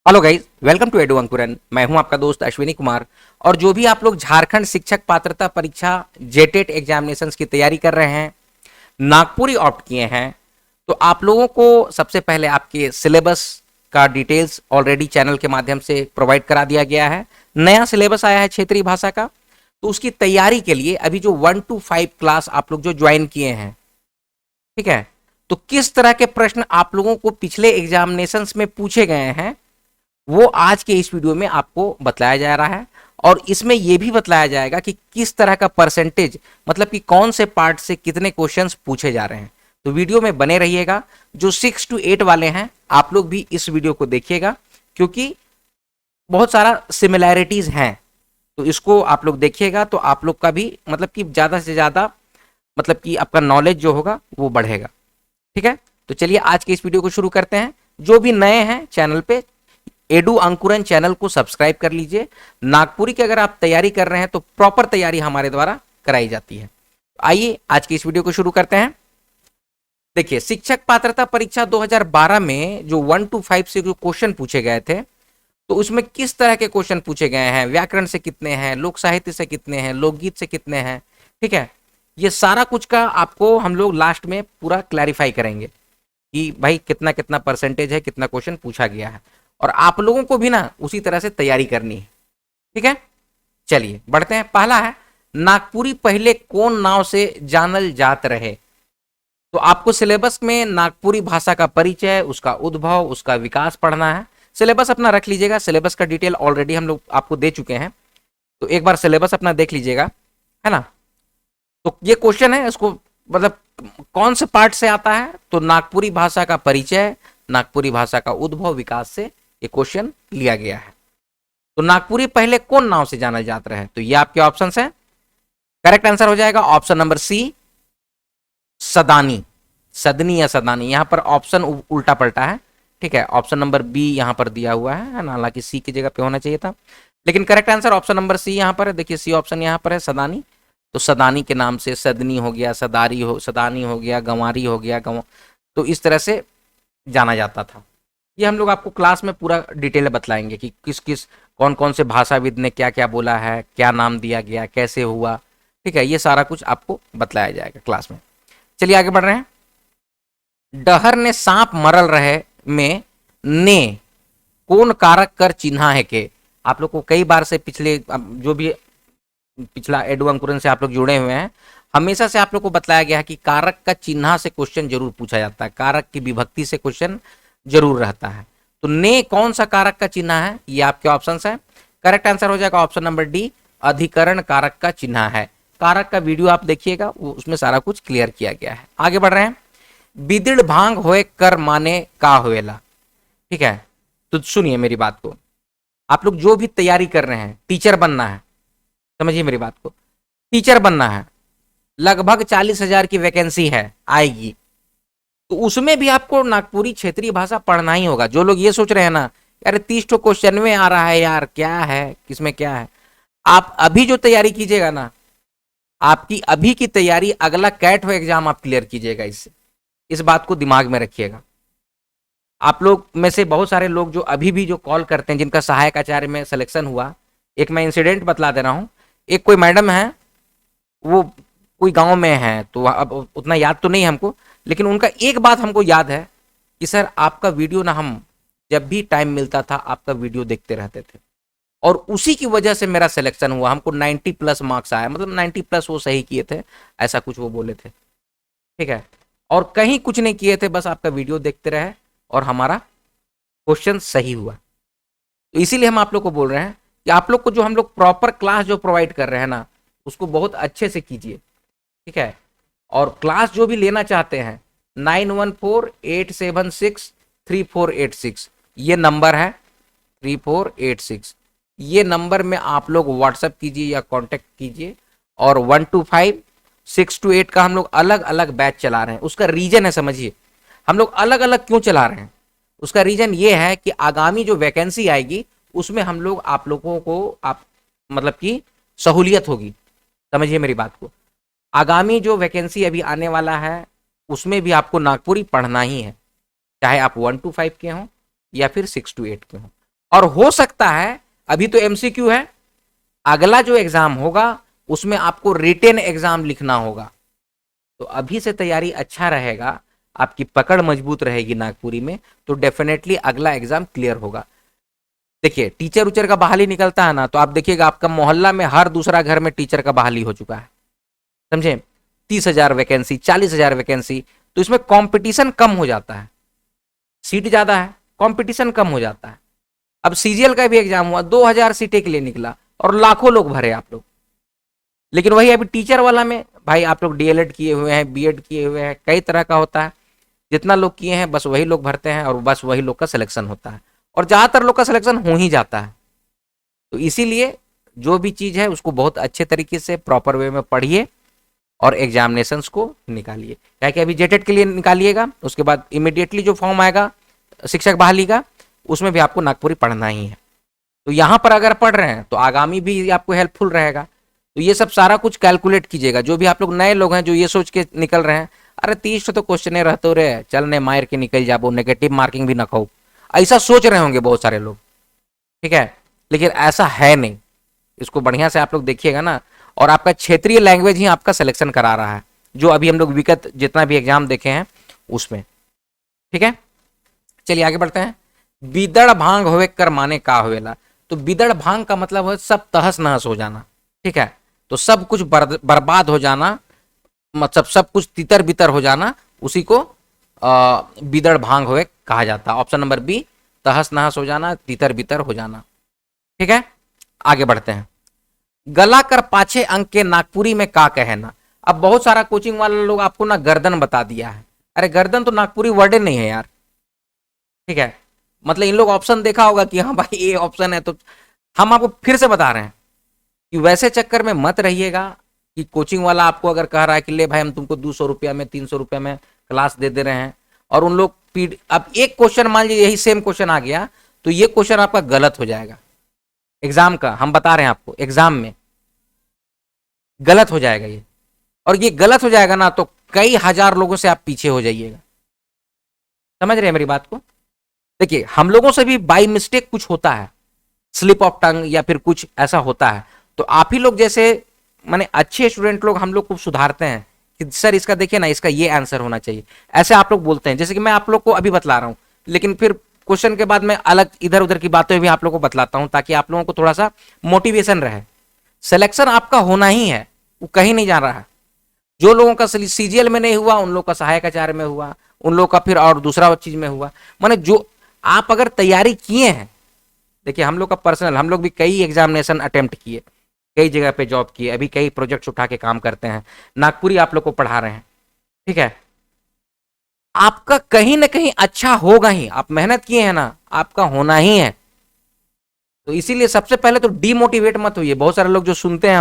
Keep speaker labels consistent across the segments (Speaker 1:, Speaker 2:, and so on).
Speaker 1: Hello guys, welcome to Edu Ankuran. मैं हूं आपका दोस्त अश्विनी कुमार। और जो भी आप लोग झारखंड शिक्षक पात्रता परीक्षा जेटेट एग्जामिनेशंस की तैयारी कर रहे हैं, नागपुरी ऑप्ट किए हैं, तो आप लोगों को सबसे पहले आपके सिलेबस का डिटेल्स ऑलरेडी चैनल के माध्यम से प्रोवाइड करा दिया गया है। नया सिलेबस आया है क्षेत्रीय भाषा का, तो उसकी तैयारी के लिए अभी जो 1 to 5 क्लास आप लोग जो ज्वाइन किए हैं, ठीक है, तो किस तरह के प्रश्न आप लोगों को पिछले एग्जामिनेशंस में पूछे गए हैं वो आज के इस वीडियो में आपको बताया जा रहा है। और इसमें यह भी बताया जाएगा कि किस तरह का परसेंटेज, मतलब कि कौन से पार्ट से कितने क्वेश्चंस पूछे जा रहे हैं। तो वीडियो में बने रहिएगा। जो 6 to 8 वाले हैं आप लोग भी इस वीडियो को देखिएगा, क्योंकि बहुत सारा सिमिलैरिटीज हैं। तो इसको आप लोग देखिएगा तो आप लोग का भी मतलब कि ज्यादा से ज्यादा मतलब कि आपका नॉलेज जो होगा वो बढ़ेगा। ठीक है, तो चलिए आज के इस वीडियो को शुरू करते हैं। जो भी नए हैं चैनल पे, एडू अंकुरन चैनल को सब्सक्राइब कर लीजिए। नागपुरी की अगर आप तैयारी कर रहे हैं तो प्रॉपर तैयारी हमारे द्वारा कराई जाती है। आइए आज की इस वीडियो को शुरू करते हैं। देखिए, शिक्षक पात्रता परीक्षा 2012 में जो 1 to 5 से जो क्वेश्चन पूछे गए थे, तो उसमें किस तरह के क्वेश्चन पूछे गए हैं, व्याकरण से कितने हैं, लोक साहित्य से कितने हैं, लोकगीत से कितने हैं, ठीक है, ये सारा कुछ का आपको हम लोग लास्ट में पूरा क्लैरिफाई करेंगे कि भाई कितना कितना परसेंटेज है, कितना क्वेश्चन पूछा गया है। और आप लोगों को भी ना उसी तरह से तैयारी करनी है। ठीक है, चलिए बढ़ते हैं। पहला है, नागपुरी पहले कौन नाव से जानल जात रहे। तो आपको सिलेबस में नागपुरी भाषा का परिचय, उसका उद्भव, उसका विकास पढ़ना है। सिलेबस अपना रख लीजिएगा। सिलेबस का डिटेल ऑलरेडी हम लोग आपको दे चुके हैं, तो एक बार सिलेबस अपना देख लीजिएगा, है ना। तो ये क्वेश्चन है, इसको मतलब कौन से पार्ट से आता है, तो नागपुरी भाषा का परिचय, नागपुरी भाषा का उद्भव, विकास से ये क्वेश्चन लिया गया है। तो नागपुरी पहले कौन नाव से जाना जाता है, तो ये आपके ऑप्शन है। करेक्ट आंसर हो जाएगा ऑप्शन नंबर सी, सदानी। सदनी या सदानी, यहां पर ऑप्शन उल्टा पलटा है। ठीक है, ऑप्शन नंबर बी यहां पर दिया हुआ है ना, हालांकि सी की जगह पे होना चाहिए था, लेकिन correct answer option number C यहां पर है। देखिए सी ऑप्शन यहां पर है, सदानी। तो सदानी के नाम से सदनी हो गया, सदानी हो गया, गंवारी हो गया, तो इस तरह से जाना जाता था। ये हम लोग आपको क्लास में पूरा डिटेल बतलाएंगे कि किस किस कौन कौन से भाषाविद ने क्या क्या बोला है, क्या नाम दिया गया, कैसे हुआ। ठीक है, ये सारा कुछ आपको बतलाया जाएगा क्लास में। चलिए आगे बढ़ रहे हैं। डहर ने सांप मरल रहे में ने कौन कारक कर चिन्हा है के। आप लोग को कई बार से पिछले जो भी पिछला एडू अंकुरन से आप लोग जुड़े हुए हैं, हमेशा से आप लोग को बताया गया है कि कारक का चिन्हा से क्वेश्चन जरूर पूछा जाता है, कारक की विभक्ति से क्वेश्चन जरूर रहता है। तो ने कौन सा कारक का चिन्ह है, ये आपके ऑप्शंस है। करेक्ट आंसर हो जाएगा ऑप्शन नंबर डी, अधिकरण कारक का चिन्ह है। कारक का वीडियो आप देखिएगा, उसमें सारा कुछ क्लियर किया गया है। आगे बढ़ रहे हैं। बिदिड़ भांग होए कर माने का होएला। ठीक है, तो सुनिए मेरी बात को। आप लोग जो भी तैयारी कर रहे हैं, टीचर बनना है, समझिए मेरी बात को, टीचर बनना है, लगभग 40,000 की वैकेंसी है, आएगी, तो उसमें भी आपको नागपुरी क्षेत्रीय भाषा पढ़ना ही होगा। जो लोग ये सोच रहे हैं ना, यार 30 तो क्वेश्चन में आ रहा है, यार क्या है, किसमें क्या है, आप अभी जो तैयारी कीजिएगा ना, आपकी अभी की तैयारी अगला कैट हो एग्जाम आप क्लियर कीजिएगा। इससे इस बात को दिमाग में रखिएगा। आप लोग में से बहुत सारे लोग जो अभी भी जो कॉल करते हैं, जिनका सहायक आचार्य में सिलेक्शन हुआ, एक मैं इंसिडेंट बतला दे रहा हूं। एक कोई मैडम है, वो कोई गांव में है, तो अब उतना याद तो नहीं है हमको, लेकिन उनका एक बात हमको याद है कि सर आपका वीडियो ना, हम जब भी टाइम मिलता था आपका वीडियो देखते रहते थे, और उसी की वजह से मेरा सिलेक्शन हुआ, हमको 90+ मार्क्स आया, मतलब 90+ वो सही किए थे, ऐसा कुछ वो बोले थे। ठीक है, और कहीं कुछ नहीं किए थे, बस आपका वीडियो देखते रहे और हमारा क्वेश्चन सही हुआ। तो इसीलिए हम आप लोग को बोल रहे हैं कि आप लोग को जो हम लोग प्रॉपर क्लास जो प्रोवाइड कर रहे हैं ना, उसको बहुत अच्छे से कीजिए। ठीक है, और क्लास जो भी लेना चाहते हैं, 9148763486 ये नंबर है, 3486, ये नंबर में आप लोग व्हाट्सएप कीजिए या कांटेक्ट कीजिए। और 1 to 5, 6 to 8 का हम लोग अलग अलग बैच चला रहे हैं। उसका रीजन है, समझिए हम लोग अलग अलग क्यों चला रहे हैं। उसका रीजन ये है कि आगामी जो वैकेंसी आएगी उसमें हम लोग आप लोगों को आप मतलब कि सहूलियत होगी, समझिए मेरी बात को। आगामी जो वैकेंसी अभी आने वाला है उसमें भी आपको नागपुरी पढ़ना ही है, चाहे आप 1 to 5 के हों या फिर 6 to 8 के हों। और हो सकता है, अभी तो एमसीक्यू है, अगला जो एग्जाम होगा उसमें आपको रिटेन एग्जाम लिखना होगा। तो अभी से तैयारी अच्छा रहेगा, आपकी पकड़ मजबूत रहेगी नागपुरी में, तो डेफिनेटली अगला एग्जाम क्लियर होगा। देखिए टीचर उचर का बहाली निकलता है ना, तो आप देखिएगा आपका मोहल्ला में हर दूसरा घर में टीचर का बहाली हो चुका है, समझे। 30,000 वैकेंसी, 40,000 वैकेंसी, तो इसमें कंपटीशन कम हो जाता है, सीट ज्यादा है, कंपटीशन कम हो जाता है। अब सीजीएल का भी एग्जाम हुआ, 2,000 सीटें के लिए निकला और लाखों लोग भरे आप लोग। लेकिन वही अभी टीचर वाला में भाई आप लोग डीएलएड किए हुए हैं, बीएड किए हुए हैं, कई तरह का होता है, जितना लोग किए हैं बस वही लोग भरते हैं और बस वही लोग का सिलेक्शन होता है, और ज्यादातर लोग का सिलेक्शन हो ही जाता है। तो इसीलिए जो भी चीज है उसको बहुत अच्छे तरीके से प्रॉपर वे में पढ़िए और एग्जामिनेशंस को निकालिए। क्या कि अभी जेटेट के लिए निकालिएगा, उसके बाद इमीडिएटली जो फॉर्म आएगा शिक्षक बहाली का, उसमें भी आपको नागपुरी पढ़ना ही है। तो यहाँ पर अगर पढ़ रहे हैं तो आगामी भी आपको हेल्पफुल रहेगा। तो ये सब सारा कुछ कैलकुलेट कीजिएगा। जो भी आप लोग नए लोग हैं जो ये सोच के निकल रहे हैं, अरे 30 तो क्वेश्चन रहते रहे, चल ने मार के निकल जाबो, नेगेटिव मार्किंग भी न खाओ, ऐसा सोच रहे होंगे बहुत सारे लोग, ठीक है। लेकिन ऐसा है नहीं, इसको बढ़िया से आप लोग देखिएगा ना। और आपका क्षेत्रीय लैंग्वेज ही आपका सिलेक्शन करा रहा है, जो अभी हम लोग विगत जितना भी एग्जाम देखे हैं उसमें, ठीक है। चलिए आगे बढ़ते हैं। बिदड़ भांग होवे कर माने का होवेला। तो बिदड़ भांग का मतलब है सब तहस नहस हो जाना, ठीक है। तो सब कुछ बर्बाद हो जाना, मतलब सब कुछ तितर बितर हो जाना, उसी को बिदड़ भांग होवे कहा जाता है। ऑप्शन नंबर बी, तहस नहस हो जाना, तितर बितर हो जाना, ठीक है। आगे बढ़ते हैं। गला कर पाछे अंक के नागपुरी में का कहना। अब बहुत सारा कोचिंग वाले लोग आपको ना गर्दन बता दिया है, अरे गर्दन तो नागपुरी वर्ड नहीं है यार, ठीक है। मतलब इन लोग ऑप्शन देखा होगा कि हाँ भाई ये ऑप्शन है, तो हम आपको फिर से बता रहे हैं कि वैसे चक्कर में मत रहिएगा कि कोचिंग वाला आपको अगर कह रहा है कि ले भाई हम तुमको 200 रुपया में 300 रुपया में क्लास दे रहे हैं, और उन लोग अब एक क्वेश्चन मान लीजिए यही सेम क्वेश्चन आ गया, तो ये क्वेश्चन आपका गलत हो जाएगा। एग्जाम का हम बता रहे हैं आपको, एग्जाम में गलत हो जाएगा ये, और ये गलत हो जाएगा ना तो कई हजार लोगों से आप पीछे हो जाइएगा। समझ रहे हैं मेरी बात को। देखिए हम लोगों से भी बाई मिस्टेक कुछ होता है, स्लिप ऑफ टंग या फिर कुछ ऐसा होता है, तो आप ही लोग जैसे माने अच्छे स्टूडेंट लोग हम लोग को सुधारते हैं कि सर इसका देखिए ना, इसका ये आंसर होना चाहिए, ऐसे आप लोग बोलते हैं। जैसे कि मैं आप लोग को अभी बतला रहा हूं, लेकिन फिर क्वेश्चन के बाद मैं अलग इधर उधर की बातें भी आप लोग को बतलाता हूं, ताकि आप लोगों को थोड़ा सा मोटिवेशन रहे। सिलेक्शन आपका होना ही है, वो कहीं नहीं जा रहा है। जो लोगों का सीजीएल में नहीं हुआ उन लोग का सहायक आचार्य में हुआ, उन लोग का फिर और दूसरा चीज में हुआ। माने जो आप अगर तैयारी किए हैं, देखिए हम लोग का पर्सनल, हम लोग भी कई एग्जामिनेशन अटेम्प्ट किए, कई जगह पे जॉब किए, अभी कई प्रोजेक्ट्स उठा के काम करते हैं, नागपुरी आप लोग को पढ़ा रहे हैं, ठीक है। आपका कहीं ना कहीं अच्छा होगा ही, आप मेहनत किए हैं ना, आपका होना ही है। तो इसीलिए सबसे पहले तो डीमोटिवेट मत होइए। बहुत सारे लोग जो सुनते हैं,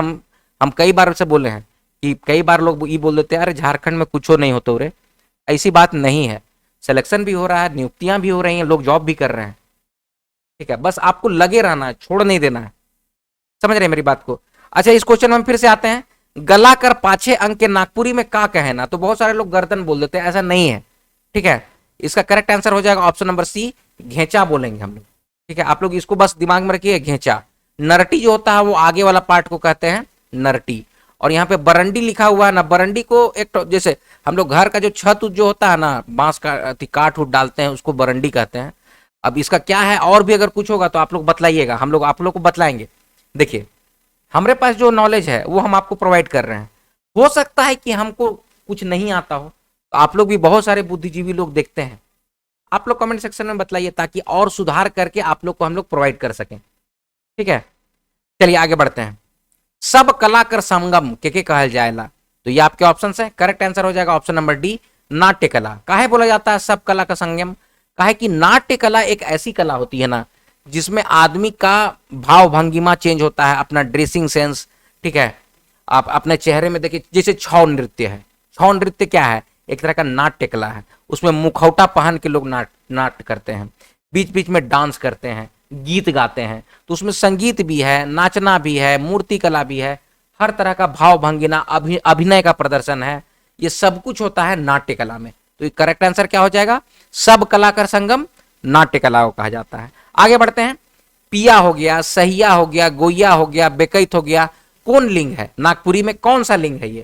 Speaker 1: हम कई बार से बोले हैं कि कई बार लोग ये बोल देते हैं अरे झारखंड में कुछ नहीं होता रे, ऐसी बात नहीं है। सिलेक्शन भी हो रहा है, नियुक्तियां भी हो रही हैं, लोग जॉब भी कर रहे हैं, ठीक है। बस आपको लगे रहना है, छोड़ नहीं देना है। समझ रहे हैं मेरी बात को। अच्छा इस क्वेश्चन में हम फिर से आते हैं। गला कर पाछे अंक के नागपुरी में का कहना। तो बहुत सारे लोग गर्दन बोल देते हैं, ऐसा नहीं है, ठीक है। इसका करेक्ट आंसर हो जाएगा ऑप्शन नंबर सी, घेचा बोलेंगे हम लोग, ठीक है। आप लोग इसको बस दिमाग में रखिए, घेचा। नरटी जो होता है वो आगे वाला पार्ट को कहते हैं नरटी, और यहाँ पे बरंडी लिखा हुआ है ना, बरंडी को एक जैसे हम लोग घर का जो छत जो होता है ना, बांस का काट उठ डालते हैं, उसको बरंडी कहते हैं। अब इसका क्या है, और भी अगर कुछ होगा तो आप लोग बतलाइएगा, हम लोग आप लोग को बतलाएंगे। देखिए हमारे पास जो नॉलेज है वो हम आपको प्रोवाइड कर रहे हैं। हो सकता है कि हमको कुछ नहीं आता हो, तो आप लोग भी बहुत सारे बुद्धिजीवी लोग देखते हैं, आप लोग कमेंट सेक्शन में बतलाइए, ताकि और सुधार करके आप लोग को हम लोग प्रोवाइड कर सकें, ठीक है। चलिए आगे बढ़ते हैं। सब कला कर संगम के कहल जाएला। तो ये आपके ऑप्शन है, करेक्ट आंसर हो जाएगा ऑप्शन नंबर डी, नाट्य कला। काहे बोला जाता है सब कला का संगम? काहे कि नाट्य कला एक ऐसी कला होती है ना, जिसमें आदमी का भाव भंगिमा चेंज होता है, अपना ड्रेसिंग सेंस, ठीक है। आप अपने चेहरे में देखिए, जैसे छौ नृत्य है, छौ नृत्य क्या है, एक तरह का नाट्य कला है। उसमें मुखौटा पहन के लोग नाट्य करते हैं, बीच बीच में डांस करते हैं, गीत गाते हैं। तो उसमें संगीत भी है, नाचना भी है, मूर्ति कला भी है, हर तरह का भाव भंगिना, अभिनय का प्रदर्शन है, ये सब कुछ होता है नाट्य कला में। तो ये करेक्ट आंसर क्या हो जाएगा? सब कला कर संगम नाट्य कला को कहा जाता है। आगे बढ़ते हैं। पिया हो गया, सहिया हो गया, गोया हो गया, बेकैत हो गया, कौन लिंग है? नागपुरी में कौन सा लिंग है ये?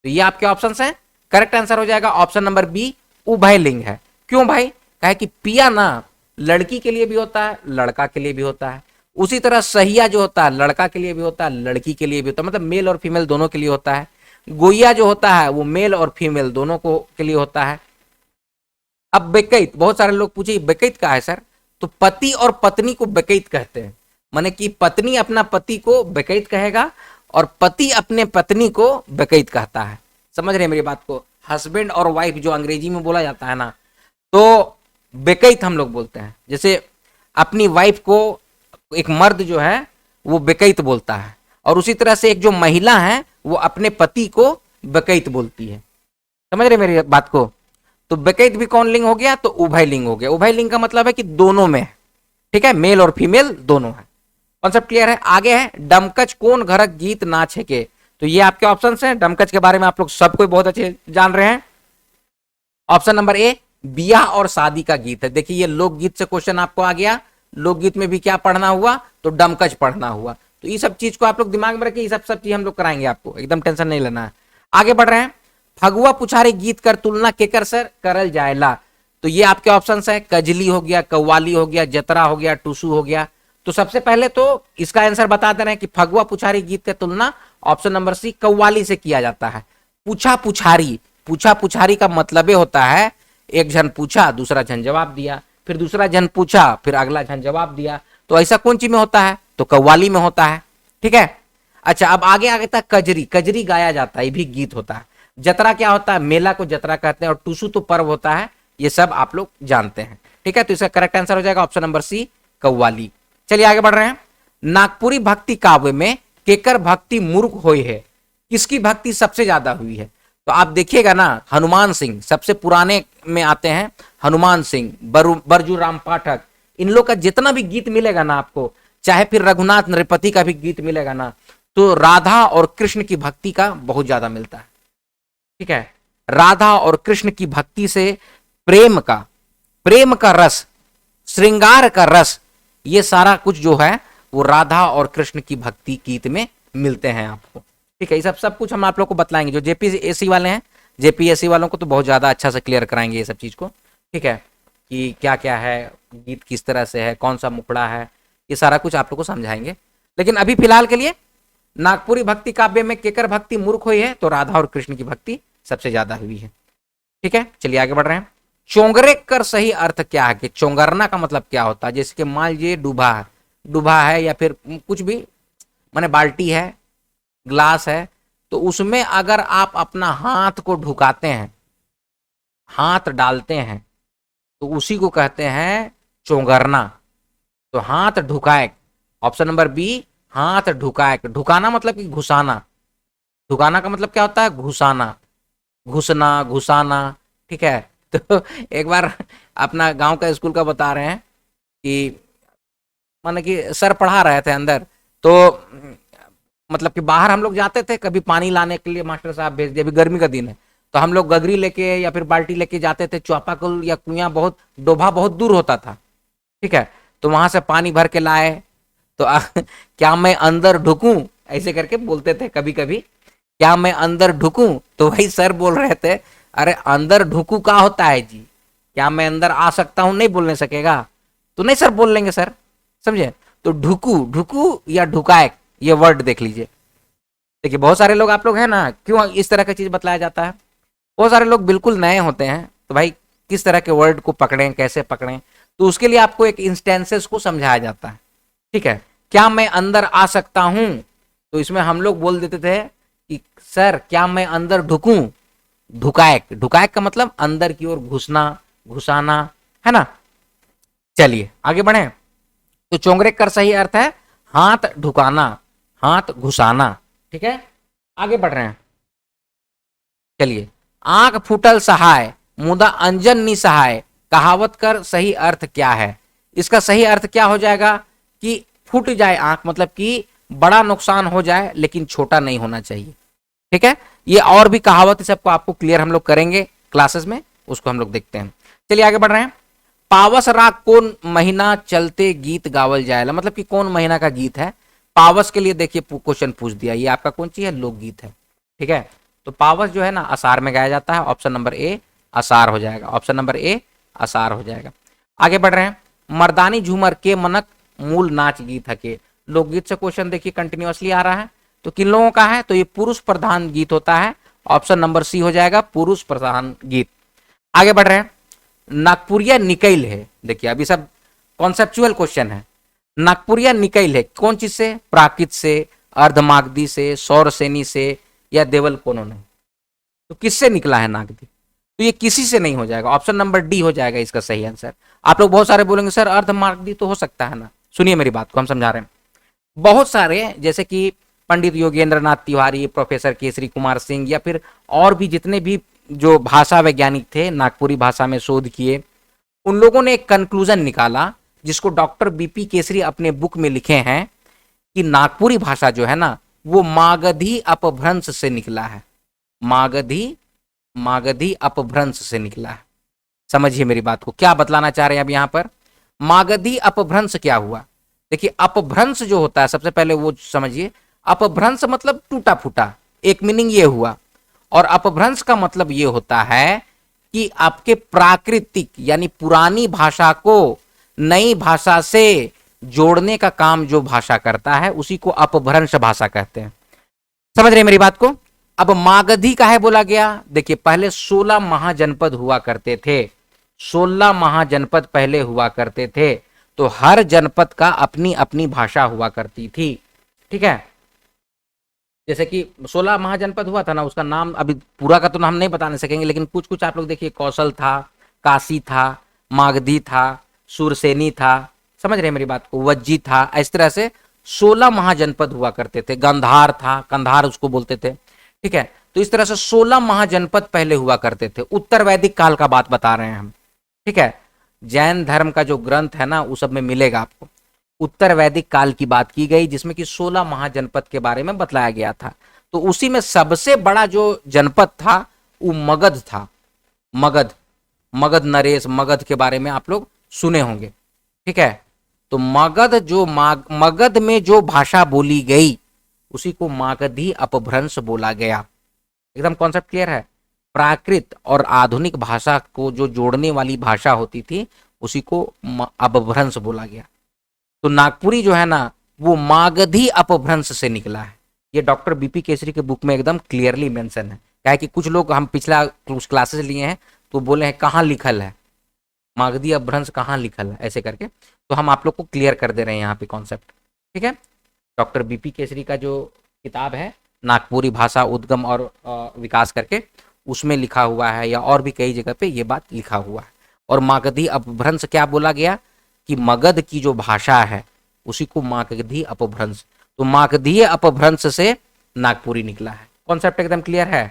Speaker 1: तो ये आपके ऑप्शन है। करेक्ट आंसर हो जाएगा ऑप्शन नंबर बी, उभय लिंग है। क्यों भाई? कहे कि पिया ना लड़की के लिए भी होता है, लड़का के लिए भी होता है। उसी तरह सहिया जो होता है लड़का के लिए भी होता है, लड़की के लिए भी होता है, मतलब मेल और फीमेल दोनों के लिए होता है। गोया जो होता है वो मेल और फीमेल दोनों को के लिए होता है। अब बेकैत, बहुत सारे लोग पूछे बेकैत का है सर? तो पति और पत्नी को बेकैत कहते हैं, माने कि पत्नी अपना पति को बेकैत कहेगा और पति अपने पत्नी को बेकैत कहता है। समझ रहे हैं मेरी बात को? हस्बैंड और वाइफ जो अंग्रेजी में बोला जाता है ना, तो बेकैत हम लोग बोलते हैं। जैसे अपनी वाइफ को एक मर्द जो है वो बेकैत बोलता है, और उसी तरह से एक जो महिला है वो अपने पति को बेकैत बोलती है। समझ रहे मेरी बात को? तो बेकैत भी कौन लिंग हो गया? तो उभय लिंग हो गया। उभय लिंग का मतलब है कि दोनों में है, ठीक है, मेल और फीमेल दोनों है। कॉन्सेप्ट क्लियर है? आगे है डमकच कोन घरक गीत नाच है के। तो ये आपके ऑप्शन हैं। डमकच के बारे में आप लोग सब कोई बहुत अच्छे जान रहे हैं। ऑप्शन नंबर ए बियाह और शादी का गीत है। देखिए ये लोकगीत से क्वेश्चन आपको आ गया, लोकगीत में भी क्या पढ़ना हुआ? तो डमकच पढ़ना हुआ। तो ये सब चीज को आप लोग दिमाग में रखिए, ये सब चीज हम लोग कराएंगे आपको, एकदम टेंशन नहीं लेना है। आगे बढ़ रहे हैं। फगुआ पुछारी गीत कर तुलना केकर सर करल जायला। तो ये आपके ऑप्शन है। कजली हो गया, कव्वाली हो गया, जतरा हो गया, टूसू हो गया। तो सबसे पहले तो इसका आंसर बता दे रहे हैं कि फगुआ पुछारी गीत की तुलना ऑप्शन नंबर सी कव्वाली से किया जाता है। पूछा पुछारी, पूछा पुछारी का मतलब होता है एक जन पूछा, दूसरा जन जवाब दिया, फिर दूसरा जन पूछा, फिर अगला जन जवाब दिया। तो ऐसा कौन चीज में होता है? तो कव्वाली में होता है, ठीक है। अच्छा, अब आगे आगे तक कजरी, कजरी गाया जाता है, ये भी गीत होता है। जतरा क्या होता है? मेला को जतरा कहते हैं, और टूसू तो पर्व होता है। ये सब आप लोग जानते हैं, ठीक है। तो इसका करेक्ट आंसर हो जाएगा ऑप्शन नंबर सी कव्वाली। चलिए आगे बढ़ रहे हैं। नागपुरी भक्ति काव्य में केकर भक्ति मूर्ख हुई है? किसकी भक्ति सबसे ज्यादा हुई है? तो आप देखिएगा ना, हनुमान सिंह सबसे पुराने में आते हैं। हनुमान सिंह, बरजू राम पाठक, इन लोग का जितना भी गीत मिलेगा ना आपको, चाहे फिर रघुनाथ नृपति का भी गीत मिलेगा ना, तो राधा और कृष्ण की भक्ति का बहुत ज्यादा मिलता है, ठीक है। राधा और कृष्ण की भक्ति से प्रेम का रस, श्रृंगार का रस, ये सारा कुछ जो है वो राधा और कृष्ण की भक्ति गीत में मिलते हैं आपको, ठीक है। ये सब कुछ हम आप लोग को बतलाएंगे। जो जेपीएससी वाले हैं, जेपीएससी वालों को तो बहुत ज्यादा अच्छा से क्लियर कराएंगे ये सब चीज को, ठीक है, कि क्या क्या है, गीत किस तरह से है, कौन सा मुखड़ा है, ये सारा कुछ आप लोग को समझाएंगे। लेकिन अभी फिलहाल के लिए नागपुरी भक्ति काव्य में केकर भक्ति मूर्ख हुई है? तो राधा और कृष्ण की भक्ति सबसे ज्यादा हुई है, ठीक है। चलिए आगे बढ़ रहे हैं। चोंगरे कर सही अर्थ क्या है? कि चोंगरना का मतलब क्या होता है? जैसे कि मान लीजिए डूबा है या फिर कुछ भी, माने बाल्टी है, ग्लास है, तो उसमें अगर आप अपना हाथ को ढुकाते हैं, हाथ डालते हैं, तो उसी को कहते हैं चोंगरना। तो हाथ ढुकाए, ऑप्शन नंबर बी हाथ ढुकाए। ढुकाना मतलब कि घुसाना, ढुकाना का मतलब क्या होता है? घुसाना, घुसना, घुसाना, ठीक है। तो एक बार अपना गांव का स्कूल का बता रहे हैं कि माने कि सर पढ़ा रहे थे अंदर, तो मतलब कि बाहर हम लोग जाते थे कभी पानी लाने के लिए, मास्टर साहब भेज दिए, अभी गर्मी का दिन है, तो हम लोग गगरी लेके या फिर बाल्टी लेके जाते थे। चापाकल या कुआं बहुत, डोभा बहुत दूर होता था, ठीक है। तो वहां से पानी भर के लाए, तो क्या मैं अंदर ढुकूं, ऐसे करके बोलते थे कभी कभी, क्या मैं अंदर ढुकूं? तो वही सर बोल रहे थे, अरे अंदर ढुकू क्या होता है जी, क्या मैं अंदर आ सकता हूं? नहीं बोलने सकेगा? तो नहीं सर बोल लेंगे सर, समझे। तो ढुकू या ढुकाए, ये वर्ड देख लीजिए। देखिए बहुत सारे लोग आप लोग हैं ना, क्यों इस तरह का चीज बतलाया जाता है? बहुत सारे लोग बिल्कुल नए होते हैं, तो भाई किस तरह के वर्ड को पकड़ें, कैसे पकड़ें, तो उसके लिए आपको एक इंस्टेंसेस को समझाया जाता है, ठीक है। क्या मैं अंदर आ सकता हूं? तो इसमें हम लोग बोल देते थे कि सर क्या मैं अंदर ढुकूं? ढुकाएक का मतलब अंदर की ओर घुसना, घुसाना, है ना। चलिए आगे बढ़े। तो चोंगरे कर सही अर्थ है हाथ ढुकाना, हाथ घुसाना, ठीक है। आगे बढ़ रहे हैं। चलिए, आंख फूटल सहाय मुदा अंजन निसहाय, कहावत कर सही अर्थ क्या है? इसका सही अर्थ क्या हो जाएगा? कि फूट जाए आंख, मतलब कि बड़ा नुकसान हो जाए लेकिन छोटा नहीं होना चाहिए, ठीक है। ये और भी कहावत सबको आपको क्लियर हम लोग करेंगे क्लासेस में, उसको हम लोग देखते हैं। चलिए आगे बढ़ रहे हैं। पावस राग कौन महीना चलते गीत गावल जाएला, मतलब कि कौन महीना का गीत है। पावस के लिए देखिए क्वेश्चन पूछ दिया, ये आपका कौन चीज है, लोकगीत है। ठीक है, तो पावस जो है ना आषाढ़ में गाया जाता है। ऑप्शन नंबर ए आषाढ़ हो जाएगा, ऑप्शन नंबर ए आषाढ़ हो जाएगा। आगे बढ़ रहे हैं, मर्दानी झूमर के मनक मूल नाच गीत है के। लोकगीत से क्वेश्चन देखिए कंटिन्यूअसली आ रहा है, तो किन लोगों का है, तो ये पुरुष प्रधान गीत होता है। ऑप्शन नंबर सी हो जाएगा, पुरुष प्रधान गीत। आगे बढ़ रहे हैं, नागपुरिया निकैल है। देखिए अभी सब कॉन्सेप्चुअल क्वेश्चन है। नागपुरिया निकैल है कौन चीज से, प्राकृत से, अर्धमागधी से, सौरसेनी से, या देवल कोनो नहीं। तो किससे निकला है नागदी, तो ये किसी से नहीं हो जाएगा, ऑप्शन नंबर डी हो जाएगा इसका सही आंसर। आप लोग बहुत सारे बोलेंगे सर अर्धमागधी तो हो सकता है ना, सुनिए मेरी बात को, हम समझा रहे हैं। बहुत सारे जैसे कि पंडित योगेंद्र नाथ तिवारी, प्रोफेसर केसरी कुमार सिंह, या फिर और भी जितने भी जो भाषा वैज्ञानिक थे नागपुरी भाषा में शोध किए, उन लोगों ने एक कंक्लूजन निकाला जिसको डॉक्टर बीपी केसरी अपने बुक में लिखे हैं कि नागपुरी भाषा जो है ना वो मागधी अपभ्रंश से निकला है। मागधी अपभ्रंश से निकला है। समझिए मेरी बात को, क्या बतलाना चाह रहे हैं अब यहां पर। मागधी अपभ्रंश क्या हुआ, देखिए अपभ्रंश जो होता है सबसे पहले वो समझिए। अपभ्रंश मतलब टूटा फूटा, एक मीनिंग ये हुआ। और अपभ्रंश का मतलब ये होता है कि आपके प्राकृतिक यानी पुरानी भाषा को नई भाषा से जोड़ने का काम जो भाषा करता है उसी को अपभ्रंश भाषा कहते हैं। समझ रहे हैं मेरी बात को। अब मागधी काहे बोला गया, देखिए पहले 16 महाजनपद हुआ करते थे। 16 महाजनपद पहले हुआ करते थे, तो हर जनपद का अपनी अपनी भाषा हुआ करती थी। ठीक है, जैसे कि 16 महाजनपद हुआ था ना, उसका नाम अभी पूरा का तो हम नहीं बताने सकेंगे, लेकिन कुछ कुछ आप लोग देखिए, कौशल था, काशी था, मागधी था, सुरसेनी था, समझ रहे हैं मेरी बात को, वज्जी था। इस तरह से 16 महाजनपद हुआ करते थे। गंधार था, कंधार उसको बोलते थे। ठीक है, तो इस तरह से 16 महाजनपद पहले हुआ करते थे। उत्तर वैदिक काल का बात बता रहे हैं हम। ठीक है, जैन धर्म का जो ग्रंथ है ना उस सब में मिलेगा आपको। उत्तर वैदिक काल की बात की गई जिसमें कि 16 महाजनपद के बारे में बतलाया गया था। तो उसी में सबसे बड़ा जो जनपद था वो मगध था। मगध नरेश, मगध के बारे में आप लोग सुने होंगे। ठीक है, तो मगध में जो भाषा बोली गई उसी को मागधी अपभ्रंश बोला गया। एकदम कॉन्सेप्ट क्लियर है। प्राकृत और आधुनिक भाषा को जो जोड़ने वाली भाषा होती थी उसी को अपभ्रंश बोला गया। तो नागपुरी जो है ना वो मागधी अपभ्रंश से निकला है। ये डॉक्टर बीपी केसरी के बुक में एकदम क्लियरली मेंशन है। क्या है कि कुछ लोग, हम पिछला क्लासेस लिए हैं तो बोले हैं कहाँ लिखल है मागधी अपभ्रंश, कहाँ लिखल है ऐसे करके, तो हम आप लोग को क्लियर कर दे रहे हैं यहाँ पे कॉन्सेप्ट। ठीक है, डॉक्टर बीपी केसरी का जो किताब है नागपुरी भाषा उद्गम और विकास करके, उसमें लिखा हुआ है, या और भी कई जगह पे ये बात लिखा हुआ है। और मागधी अपभ्रंश क्या बोला गया कि मगध की जो भाषा है उसी को मागधी अपभ्रंश, तो मागधी अपभ्रंश से नागपुरी निकला है। कॉन्सेप्ट एकदम क्लियर है,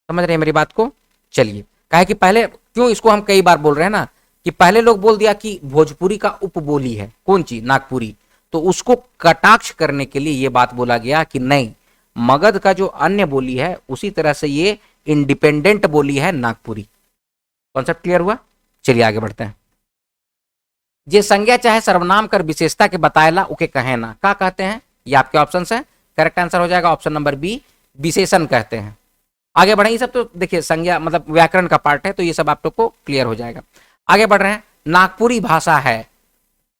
Speaker 1: समझ रहे हैं मेरी बात को। चलिए, काहे कि पहले क्यों इसको हम कई बार बोल रहे हैं ना कि पहले लोग बोल दिया कि भोजपुरी का उपबोली है कौन चीज, नागपुरी, तो उसको कटाक्ष करने के लिए ये बात बोला गया कि नहीं, मगध का जो अन्य बोली है उसी तरह से ये इंडिपेंडेंट बोली है नागपुरी। कॉन्सेप्ट क्लियर हुआ। चलिए आगे बढ़ते हैं। जे संज्ञा चाहे सर्वनाम कर विशेषता के बताएला उके कहे ना, क्या कहते हैं, ये आपके ऑप्शन है। करेक्ट आंसर हो जाएगा ऑप्शन नंबर बी, विशेषण कहते हैं। आगे बढ़े, ये सब तो देखिए संज्ञा मतलब व्याकरण का पार्ट है, तो ये सब आप लोग को क्लियर हो जाएगा। आगे बढ़ रहे हैं, नागपुरी भाषा है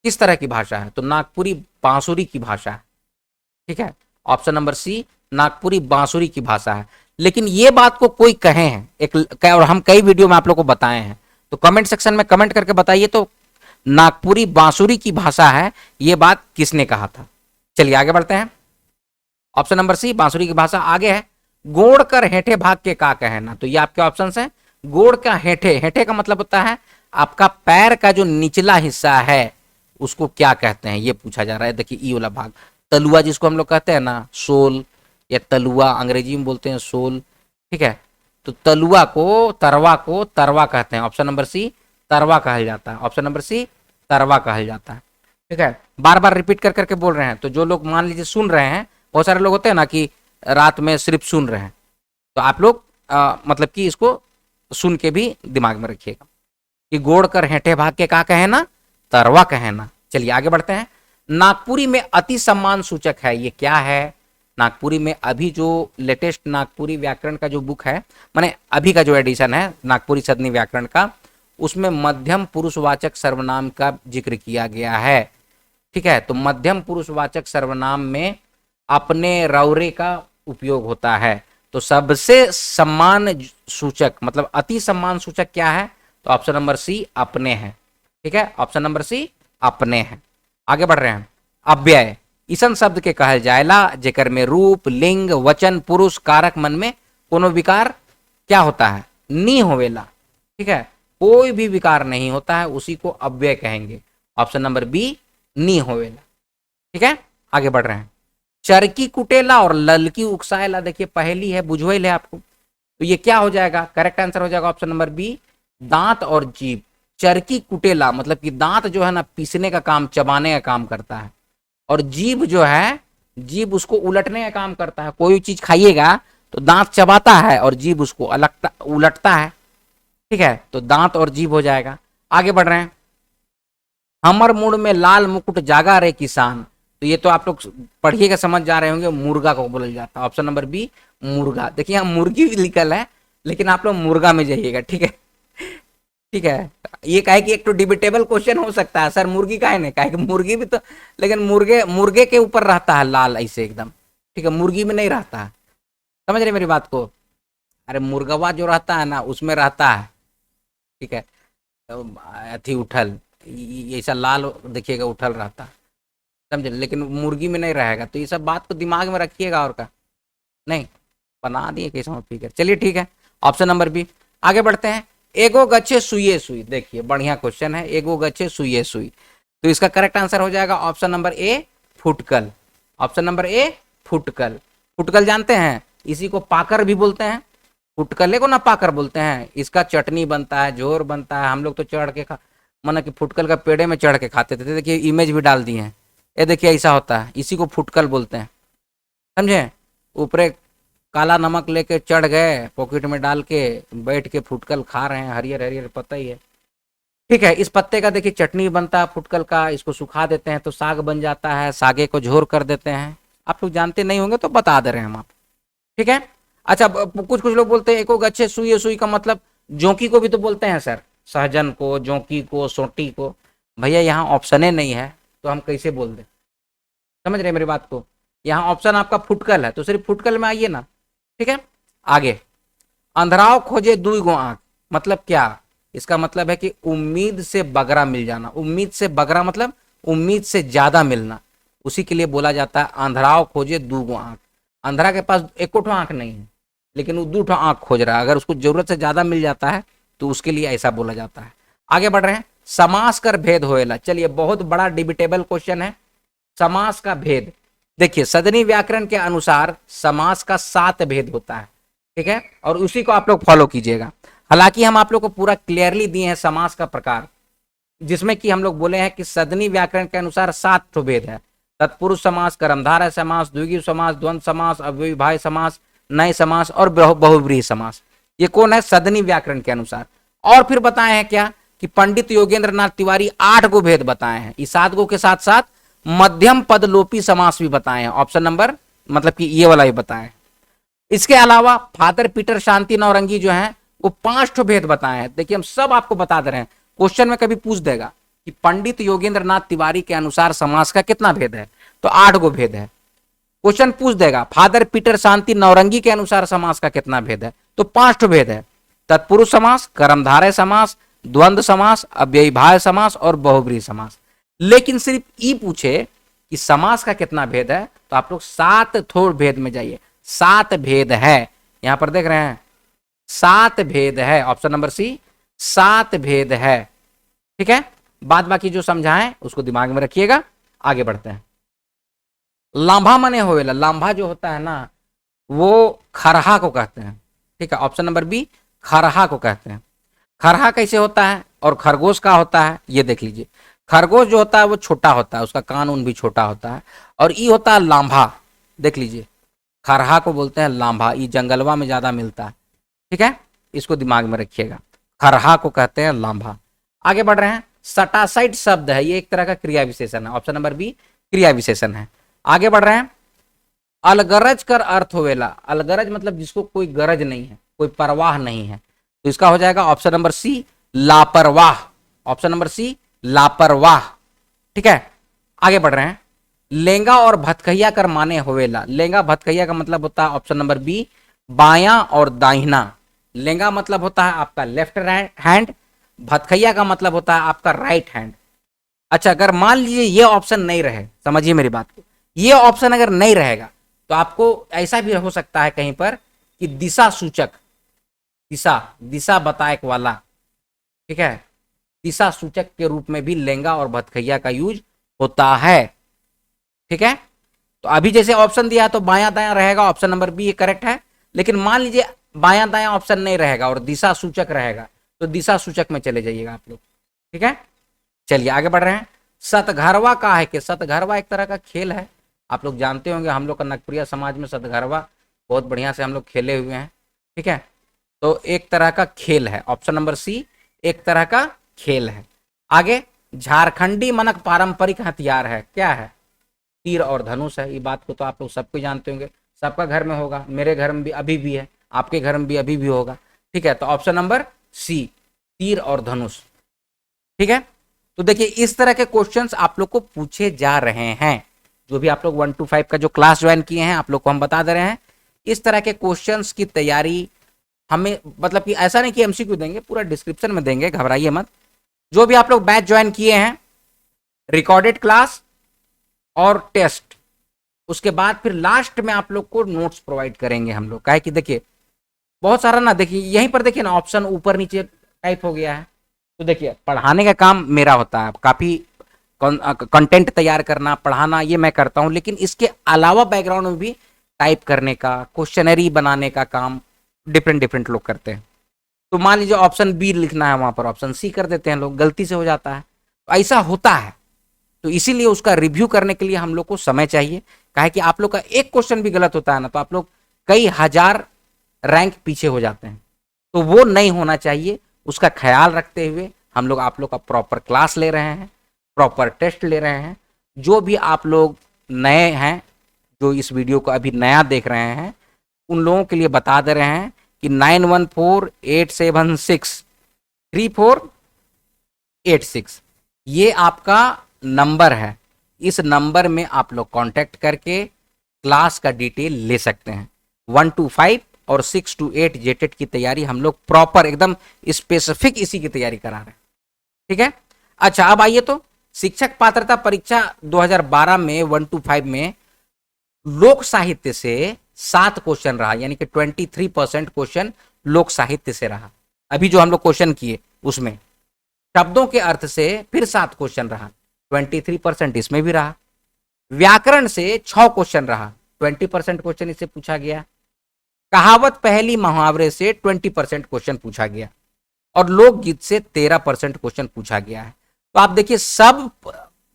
Speaker 1: किस तरह की भाषा है, तो नागपुरी बांसुरी की भाषा है। ठीक है, ऑप्शन नंबर सी, नागपुरी बांसुरी की भाषा है। लेकिन ये बात को कोई कहे हैं एक, और हम कई वीडियो में आप लोग को बताए हैं, तो कमेंट सेक्शन में कमेंट करके बताइए तो नागपुरी बांसुरी की भाषा है, ये बात किसने कहा था। चलिए आगे बढ़ते हैं, ऑप्शन नंबर सी बांसुरी की भाषा। आगे है, गोड़ कर हेठे भाग के का कहना, तो ये आपके ऑप्शन है। गोड़ का हेठे, हेठे का मतलब होता है आपका पैर का जो निचला हिस्सा है उसको क्या कहते हैं, ये पूछा जा रहा है। देखिए ई वाला भाग, तलुआ जिसको हम लोग कहते हैं ना, सोल या तलुआ अंग्रेजी में बोलते हैं सोल। ठीक है, तो तलुआ को तरवा कहते हैं। ऑप्शन नंबर सी, तरवा कहल जाता है। ऑप्शन नंबर सी, तरवा कहल जाता है। ठीक है, बार बार रिपीट कर करके बोल रहे हैं, तो जो लोग मान लीजिए सुन रहे हैं, बहुत सारे लोग होते हैं ना कि रात में सिर्फ सुन रहे हैं, तो आप लोग मतलब कि इसको सुन के भी दिमाग में रखिएगा। कि गोड़ कर हेठे भाग के का कहे ना, तरवा कहे ना। चलिए आगे बढ़ते हैं। नागपुरी में अति सम्मान सूचक है, ये क्या है? नागपुरी में अभी जो लेटेस्ट नागपुरी व्याकरण का जो बुक है, माने अभी का जो एडिशन है नागपुरी सदनी व्याकरण का, उसमें मध्यम पुरुषवाचक सर्वनाम का जिक्र किया गया है। ठीक है, तो मध्यम पुरुषवाचक सर्वनाम में अपने रौरे का उपयोग होता है। तो सबसे सम्मान सूचक मतलब अति सम्मान सूचक क्या है? तो ऑप्शन नंबर सी अपने हैं। ठीक है, ऑप्शन नंबर सी अपने हैं। आगे बढ़ रहे हैं। अव्यय ईसन शब्द के कहल जायला जेकर में रूप, लिंग, वचन, पुरुष, कारक मन में कोनो विकार क्या होता है? नी होवेला। ठीक है, कोई भी विकार नहीं होता है, उसी को अव्यय कहेंगे। ऑप्शन नंबर बी नी होवेला। ठीक है, आगे बढ़ रहे हैं। चरकी कुटेला और ललकी उकसाएला, देखिए पहली है, बुझवेल है आपको, तो ये क्या हो जाएगा? करेक्ट आंसर हो जाएगा ऑप्शन नंबर बी दांत और जीभ। चरकी कुटेला मतलब कि दांत जो है ना पीसने का काम, चबाने का काम करता है, और जीभ जो है, जीभ उसको उलटने का काम करता है। कोई चीज खाइएगा तो दांत चबाता है और जीभ उसको उलटता है। ठीक है, तो दांत और जीभ हो जाएगा। आगे बढ़ रहे हैं। हमर मुड़ में लाल मुकुट जागा रे किसान, तो ये तो आप लोग पढ़िएगा समझ जा रहे होंगे, मुर्गा को बोला जाता है। ऑप्शन नंबर बी मुर्गा। देखिए यहाँ मुर्गी भी लिखल है, लेकिन आप लोग मुर्गा में जाइएगा। ठीक है, ठीक है, ये कहे कि एक तो डिबेटेबल क्वेश्चन हो सकता है, सर मुर्गी काहे नहीं, कहे कि मुर्गी भी तो, लेकिन मुर्गे के ऊपर रहता है लाल ऐसे एकदम। ठीक है, मुर्गी में नहीं रहता है। समझ रहे मेरी बात को? अरे मुर्गवा जो रहता है ना उसमें रहता है। ठीक है, तो अथी उठल ऐसा लाल देखिएगा उठल रहता है, समझे, लेकिन मुर्गी में नहीं रहेगा। तो ये सब बात को दिमाग में रखिएगा, और का नहीं बना दिए कैसा फिगर। चलिए ठीक है, ऑप्शन नंबर बी। आगे बढ़ते हैं। एगो गच्छे सुइए सुई, देखिए बढ़िया क्वेश्चन है, एगो गच्छे सुइए सुई, तो इसका करेक्ट आंसर हो जाएगा ऑप्शन नंबर ए फुटकल। ऑप्शन नंबर ए फुटकल। फुटकल जानते हैं, इसी को पाकर भी बोलते हैं, फुटकले को ना पाकर बोलते हैं। इसका चटनी बनता है, झोर बनता है, हम लोग तो चढ़ के माना कि फुटकल का पेड़े में चढ़ के खाते थे। देखिए इमेज भी डाल दी है, ये देखिए ऐसा होता है, इसी को फुटकल बोलते हैं, समझे। ऊपरे काला नमक लेके चढ़ गए, पॉकेट में डाल के बैठ के फुटकल खा रहे हैं, हरियर हरियर पत्ता ही है। ठीक है, इस पत्ते का देखिए चटनी बनता है फुटकल का, इसको सुखा देते हैं तो साग बन जाता है, सागे को झोर कर देते हैं। आप लोग जानते नहीं होंगे तो बता दे रहे हैं हम आप। ठीक है, अच्छा कुछ कुछ लोग बोलते हैं एको गच्छे सुई सुई का मतलब जोंकी को भी तो बोलते हैं सर, सहजन को, जोंकी को, सोटी को। भैया यहाँ ऑप्शन नहीं है तो हम कैसे बोल दें? समझ रहे मेरी बात को? यहाँ ऑप्शन आपका फुटकल है तो सिर्फ फुटकल में आइए ना। ठीक है, आगे। अंधराव खोजे दुई गो आंख, मतलब क्या? इसका मतलब है कि उम्मीद से बगरा मिल जाना। उम्मीद से बगरा मतलब उम्मीद से ज्यादा मिलना, उसी के लिए बोला जाता है अंधराव खोजे दू गो आंख। अंधरा के पास एको ठो आंख नहीं है, लेकिन वो 2 ठो आंख खोज रहा है, अगर उसको जरूरत से ज्यादा मिल जाता है तो उसके लिए ऐसा बोला जाता है। आगे बढ़ रहे हैं। समास कर भेद होएला, चलिए बहुत बड़ा डिबेटेबल क्वेश्चन है, समास का भेद। देखिए सदनी व्याकरण के अनुसार समास का 7 भेद होता है। ठीक है, और उसी को आप लोग फॉलो कीजिएगा। हालांकि हम आप लोग को पूरा क्लियरली दिए हैं समास का प्रकार, जिसमें कि हम लोग बोले हैं कि सदनी व्याकरण के अनुसार 7 ठो भेद है। तत्पुरुष समास, कर्मधारय समास, द्विगु समास, द्वंद्व समास, अव्ययीभाव समास, नए समास और बहुव्रीहि समास। ये कौन है? सदनी व्याकरण के अनुसार। और फिर बताए हैं क्या कि पंडित योगेंद्र नाथ तिवारी 8 गो भेद बताए हैं। इस 7 गो के साथ साथ मध्यम पद लोपी समास भी बताए हैं। ऑप्शन नंबर मतलब कि ये वाला भी बताए हैं। इसके अलावा फादर पीटर शांति नौरंगी जो है वो 5 ठो भेद बताए हैं। देखिए हम सब आपको बता दे रहे हैं, क्वेश्चन में कभी पूछ देगा कि पंडित योगेंद्र नाथ तिवारी के अनुसार समास का कितना भेद है, तो 8 गो भेद है। क्वेश्चन पूछ देगा फादर पीटर शांति नौरंगी के अनुसार समास का कितना भेद है, तो 5 ठो भेद है। तत्पुरुष समास, कर्मधारय समास, द्वंद्व समास, अव्ययीभाव समास और बहुव्रीहि समास। लेकिन सिर्फ ई पूछे कि समास का कितना भेद है, तो आप लोग 7 ठो भेद में जाइए। 7 भेद है, यहां पर देख रहे हैं 7 भेद है। ऑप्शन नंबर सी 7 भेद है। ठीक है, बाद बाकी जो समझाएं उसको दिमाग में रखिएगा। आगे बढ़ते हैं। लांभा मने होवेला, लांभा जो होता है ना वो खरहा को कहते हैं। ठीक है, ऑप्शन नंबर बी खरहा को कहते हैं। खरहा कैसे होता है और खरगोश का होता है ये देख लीजिए। खरगोश जो होता है वो छोटा होता है, उसका कान उन भी छोटा होता है, और ई होता है लांभा। देख लीजिए, खरहा को बोलते हैं लांभा, ये जंगलवा में ज्यादा मिलता है। ठीक है, इसको दिमाग में रखिएगा, खरहा को कहते हैं लांभा। आगे बढ़ रहे हैं, सटासाइट शब्द है, ये एक तरह का क्रिया विशेषण है, ऑप्शन नंबर बी क्रिया विशेषण है। आगे बढ़ रहे हैं, अलगरज कर अर्थ होवेला, अलगरज मतलब जिसको कोई गरज नहीं है, कोई परवाह नहीं है, तो इसका हो जाएगा ऑप्शन नंबर सी लापरवाह, ऑप्शन नंबर सी लापरवाह। ठीक है, आगे बढ़ रहे हैं, लेंगा और भतकहिया कर माने होवेला, लेंगा भतकहिया का मतलब होता है ऑप्शन नंबर बी बायां और दाहिना। लेंगा मतलब होता है आपका लेफ्ट हैंड, भतकहिया का मतलब होता है आपका राइट हैंड। अच्छा, अगर मान लीजिए ये ऑप्शन नहीं रहे, समझिए मेरी बात को, ये ऑप्शन अगर नहीं रहेगा तो आपको ऐसा भी हो सकता है कहीं पर कि दिशा सूचक, दिशा दिशा बताएक वाला, ठीक है, दिशा सूचक के रूप में भी लेंगा और भतकहिया का यूज होता है। ठीक है, तो अभी जैसे ऑप्शन दिया तो बायां दायां रहेगा, ऑप्शन नंबर बी ये करेक्ट है। लेकिन मान लीजिए बायां दायां ऑप्शन नहीं रहेगा और दिशा सूचक रहेगा, तो दिशा सूचक में चले जाइएगा आप लोग। ठीक है, चलिए आगे बढ़ रहे हैं, सतघरवा का है कि सतघरवा एक तरह का खेल है, आप लोग जानते होंगे, हम लोग का नगपुरिया समाज में सतघरवा बहुत बढ़िया से हम लोग खेले हुए हैं। ठीक है, तो एक तरह का खेल है, ऑप्शन नंबर सी एक तरह का खेल है। आगे, झारखंडी मनक पारंपरिक हथियार है, क्या है, तीर और धनुष है। ये बात को तो आप लोग सबको जानते होंगे, सबका घर में होगा, मेरे घर में भी अभी भी है, आपके घर में भी अभी भी होगा। ठीक है, तो ऑप्शन नंबर सी तीर और धनुष। ठीक है, तो देखिए इस तरह के क्वेश्चंस आप लोग को पूछे जा रहे हैं, जो भी आप लोग 1 to 5 का जो क्लास ज्वाइन किए हैं आप लोग को हम बता दे रहे हैं, इस तरह के क्वेश्चंस की तैयारी हमें, मतलब कि ऐसा नहीं कि एमसीक्यू देंगे, पूरा डिस्क्रिप्शन में देंगे, घबराइए मत। जो भी आप लोग बैच ज्वाइन किए हैं, रिकॉर्डेड क्लास और टेस्ट, उसके बाद फिर लास्ट में आप लोग को नोट्स प्रोवाइड करेंगे हम लोग। काहे कि देखिए बहुत सारा ना, देखिए यहीं पर देखिए ना ऑप्शन ऊपर नीचे टाइप हो गया है, तो देखिए पढ़ाने का काम मेरा होता है, काफी कंटेंट तैयार करना, पढ़ाना ये मैं करता हूं, लेकिन इसके अलावा बैकग्राउंड में भी टाइप करने का, क्वेश्चनरी बनाने का काम डिफरेंट डिफरेंट लोग करते हैं। तो मान लीजिए ऑप्शन बी लिखना है, वहां पर ऑप्शन सी कर देते हैं लोग, गलती से हो जाता है, तो ऐसा होता है। तो इसीलिए उसका रिव्यू करने के लिए हम लोग को समय चाहिए, काहे कि आप लोग का एक क्वेश्चन भी गलत होता है ना, तो आप लोग कई हजार रैंक पीछे हो जाते हैं, तो वो नहीं होना चाहिए। उसका ख्याल रखते हुए हम लोग आप लोग का प्रॉपर क्लास ले रहे हैं, प्रॉपर टेस्ट ले रहे हैं। जो भी आप लोग नए हैं, जो इस वीडियो को अभी नया देख रहे हैं, उन लोगों के लिए बता दे रहे हैं कि 9148763486 ये आपका नंबर है। इस नंबर में आप लोग कांटेक्ट करके क्लास का डिटेल ले सकते हैं। 1 to 5 और 6 to 8 जेटेट की तैयारी हम लोग प्रॉपर एकदम स्पेसिफिक इसी की तैयारी करा रहे हैं। ठीक है, अच्छा अब आइए, तो शिक्षक पात्रता परीक्षा 2012 में 1 to 5 में लोक साहित्य से 7 क्वेश्चन रहा, यानी कि 23% क्वेश्चन लोक साहित्य से रहा। अभी जो हम लोग क्वेश्चन किए उसमें शब्दों के अर्थ से फिर 7 क्वेश्चन रहा, 23% इसमें भी रहा। व्याकरण से 6 क्वेश्चन रहा, 20% क्वेश्चन इससे पूछा गया। कहावत पहली मुहावरे से 20% क्वेश्चन पूछा गया, और लोकगीत से 13% क्वेश्चन पूछा गया है। तो आप देखिए सब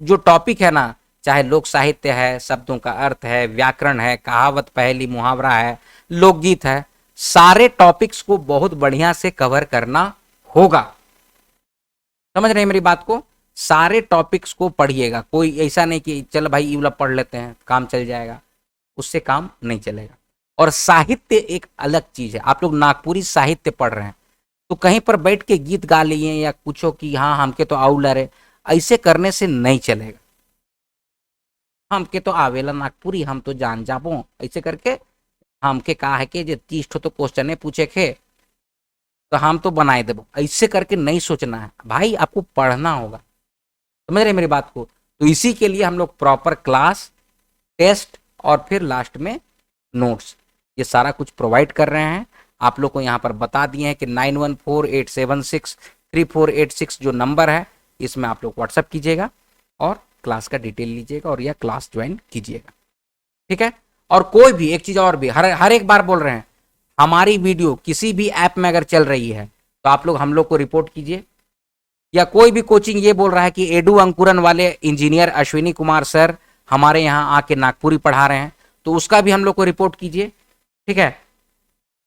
Speaker 1: जो टॉपिक है ना, चाहे लोक साहित्य है, शब्दों का अर्थ है, व्याकरण है, कहावत पहली मुहावरा है, लोकगीत है, सारे टॉपिक्स को बहुत बढ़िया से कवर करना होगा। समझ रहे हैं मेरी बात को, सारे टॉपिक्स को पढ़िएगा, कोई ऐसा नहीं कि चल भाई ये वाला पढ़ लेते हैं काम चल जाएगा, उससे काम नहीं चलेगा। और साहित्य एक अलग चीज है, आप लोग नागपुरी साहित्य पढ़ रहे हैं तो कहीं पर बैठ के गीत गा लिए या पूछो कि हाँ हमके तो आउलर है, ऐसे करने से नहीं चलेगा। हमके तो आवेला नागपुरी, हम तो जान जाबो, ऐसे करके हमके कहा है कि 30 तो क्वेश्चन पूछे थे तो हम तो बनाए देबो, ऐसे करके नहीं सोचना है भाई, आपको पढ़ना होगा। समझ रहे मेरी बात को, तो इसी के लिए हम लोग प्रॉपर क्लास, टेस्ट और फिर लास्ट में नोट्स, ये सारा कुछ प्रोवाइड कर रहे हैं। आप लोग को यहाँ पर बता दिए हैं कि 9148763486 जो नंबर है, इसमें आप लोग व्हाट्सअप कीजिएगा और क्लास का डिटेल लीजिएगा और यह क्लास ज्वाइन कीजिएगा। ठीक है, और कोई भी एक चीज और भी, हर एक बार बोल रहे हैं, हमारी वीडियो किसी भी ऐप में अगर चल रही है तो आप लोग हम लोग को रिपोर्ट कीजिए, या कोई भी कोचिंग ये बोल रहा है कि एडू अंकुरन वाले इंजीनियर अश्विनी कुमार सर हमारे यहाँ आके नागपुरी पढ़ा रहे हैं, तो उसका भी हम लोग को रिपोर्ट कीजिए। ठीक है,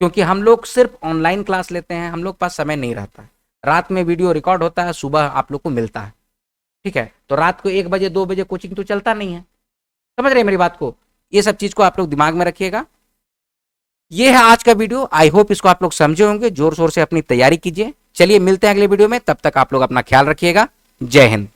Speaker 1: क्योंकि हम लोग सिर्फ ऑनलाइन क्लास लेते हैं, हम लोग पास समय नहीं रहता है, रात में वीडियो रिकॉर्ड होता है, सुबह आप लोग को मिलता है। ठीक है, तो रात को 1 बजे 2 बजे कोचिंग तो चलता नहीं है, समझ रहे हैं मेरी बात को। ये सब चीज को आप लोग दिमाग में रखिएगा। ये है आज का वीडियो, आई होप इसको आप लोग समझे होंगे। जोर शोर से अपनी तैयारी कीजिए। चलिए मिलते हैं अगले वीडियो में, तब तक आप लोग अपना ख्याल रखिएगा। जय हिंद।